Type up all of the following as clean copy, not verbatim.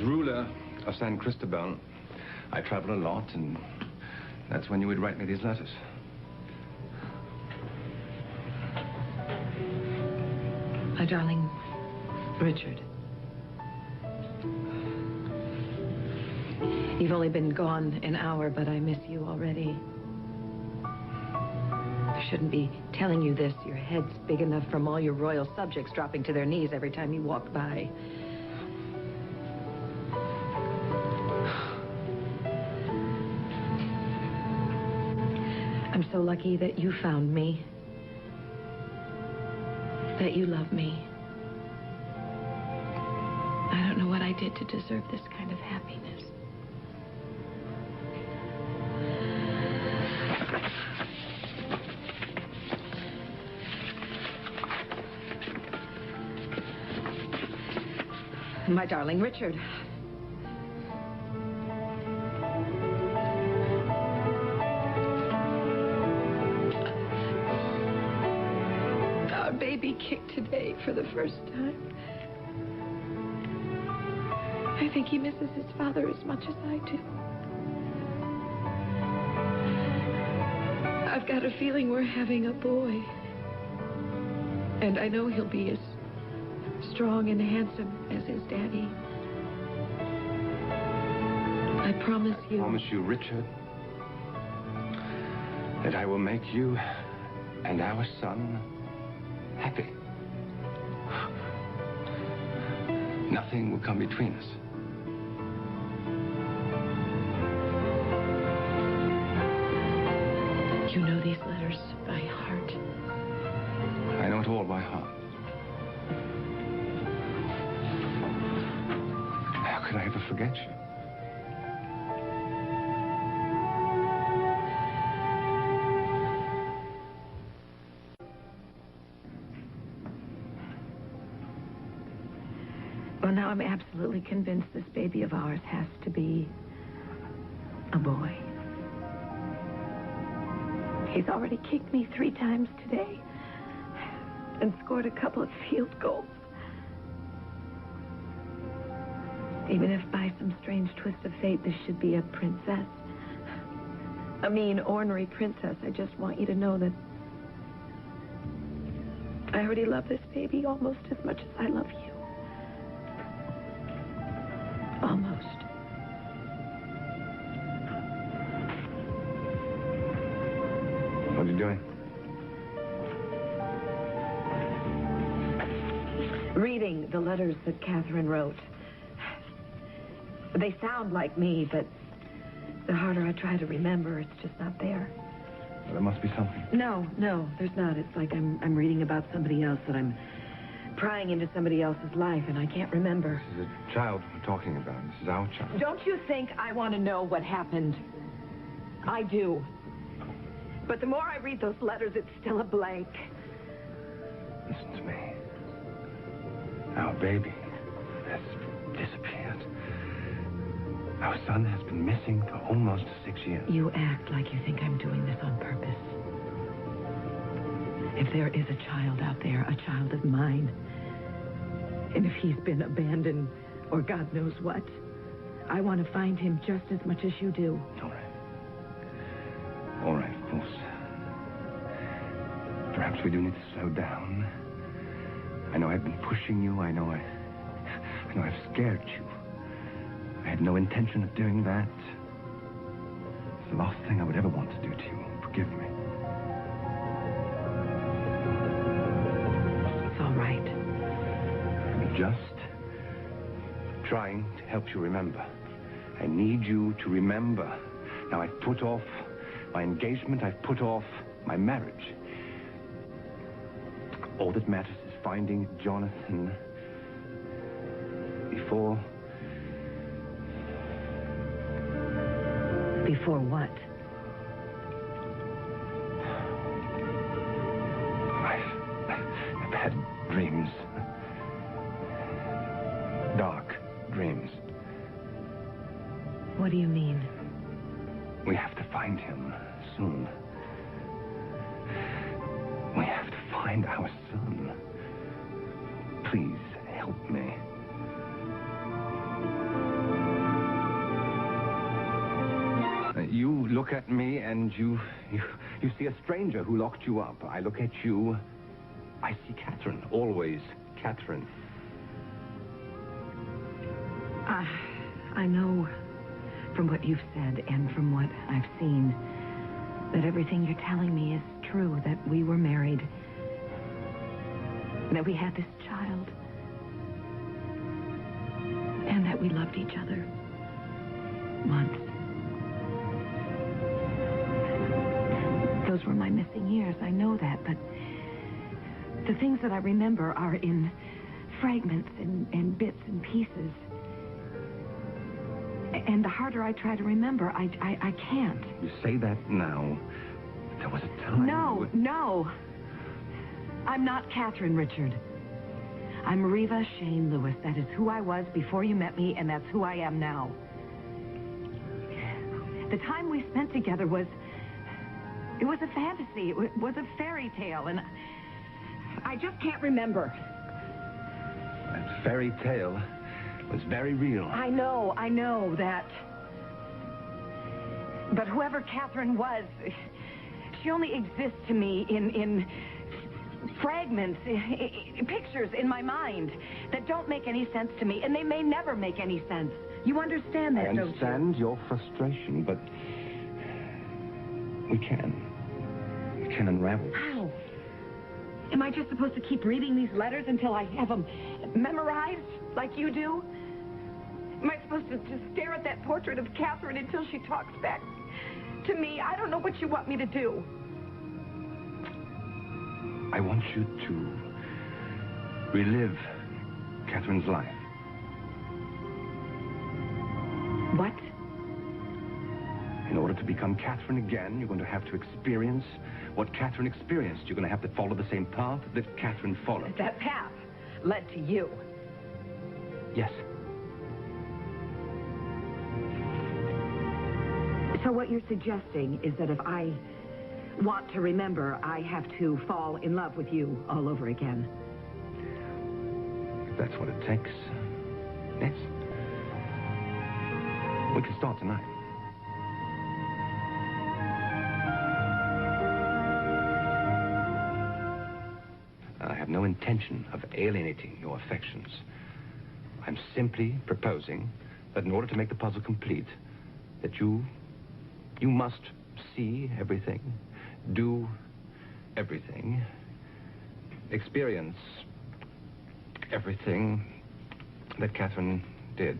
ruler of San Cristobal, I travel a lot, and that's when you would write me these letters. My darling Richard. You've only been gone an hour, but I miss you already. I shouldn't be telling you this. Your head's big enough from all your royal subjects dropping to their knees every time you walk by. I'm so lucky that you found me. That you love me. I don't know what I did to deserve this kind of happiness. My darling Richard. Our baby kicked today for the first time. I think he misses his father as much as I do. I've got a feeling we're having a boy. And I know he'll be as strong and handsome as his daddy. I promise you. I promise you, Richard, that I will make you and our son happy. Nothing will come between us. You know these letters by heart. I know it all by heart. How could I ever forget you? Well, now I'm absolutely convinced this baby of ours has to be a boy. He's already kicked me 3 times today and scored a couple of field goals. Even if by some strange twist of fate this should be a princess, a mean, ornery princess, I just want you to know that I already love this baby almost as much as I love you. Almost. What are you doing? Reading the letters that Catherine wrote. They sound like me, but the harder I try to remember, it's just not there. Well, there must be something. No, there's not. It's like I'm reading about somebody else, that I'm prying into somebody else's life, and I can't remember. This is a child we're talking about. This is our child. Don't you think I want to know what happened? I do. But the more I read those letters, it's still a blank. Listen to me. Our baby has disappeared. Our son has been missing for almost 6 years. You act like you think I'm doing this on purpose. If there is a child out there, a child of mine, and if he's been abandoned or God knows what, I want to find him just as much as you do. All right. All right, of course. Perhaps we do need to slow down. I know I've been pushing you. I know I've scared you. I had no intention of doing that. It's the last thing I would ever want to do to you. Forgive me. It's all right. I'm just trying to help you remember. I need you to remember. Now, I've put off my engagement. I've put off my marriage. All that matters is finding Jonathan before... Before what? I've had dreams. Dark dreams. What do you mean? We have to find him soon. We have to find our son. Please help me. look at me and you see a stranger who locked you up. I look at you. I see Catherine. Always Catherine. I know from what you've said and from what I've seen that everything you're telling me is true, that we were married, that we had this child, and that we loved each other once. Those were my missing years, I know that, but the things that I remember are in fragments and bits and pieces. And the harder I try to remember, I can't. You say that now. There was a time... No. I'm not Catherine, Richard. I'm Reva Shane Lewis. That is who I was before you met me, and that's who I am now. The time we spent together was... It was a fantasy. It was a fairy tale, and I just can't remember. That fairy tale was very real. I know that. But whoever Catherine was, she only exists to me in fragments, pictures in my mind that don't make any sense to me, and they may never make any sense. You understand that, don't you? I understand your frustration, but we can unravel. How? Am I just supposed to keep reading these letters until I have them memorized like you do? Am I supposed to just stare at that portrait of Catherine until she talks back to me? I don't know what you want me to do. I want you to relive Catherine's life. What? In order to become Catherine again, you're going to have to experience what Catherine experienced. You're going to have to follow the same path that Catherine followed. That path led to you. Yes. So what you're suggesting is that if I want to remember, I have to fall in love with you all over again. If that's what it takes. Yes. We can start tonight. I have no intention of alienating your affections. I'm simply proposing that in order to make the puzzle complete, that you must see everything, do everything, experience everything that Catherine did.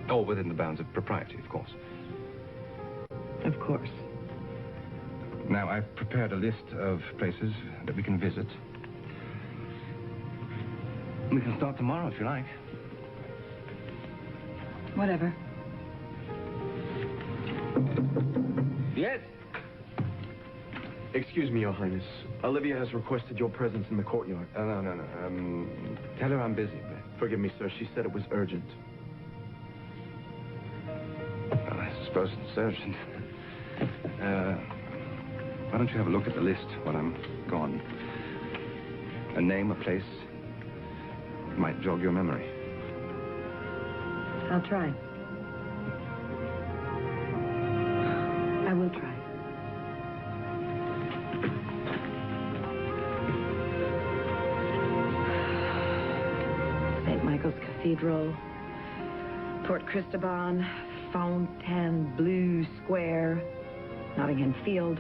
All within the bounds of propriety, of course. Of course. Now, I've prepared a list of places that we can visit. We can start tomorrow, if you like. Whatever. Yes? Excuse me, Your Highness. Olivia has requested your presence in the courtyard. No. Tell her I'm busy. Forgive me, sir. She said it was urgent. Well, I suppose it's urgent. Why don't you have a look at the list while I'm gone? A name, a place, might jog your memory. I'll try. I will try. St. Michael's Cathedral, Port Cristobal, Fontainebleau Square, Nottingham Field,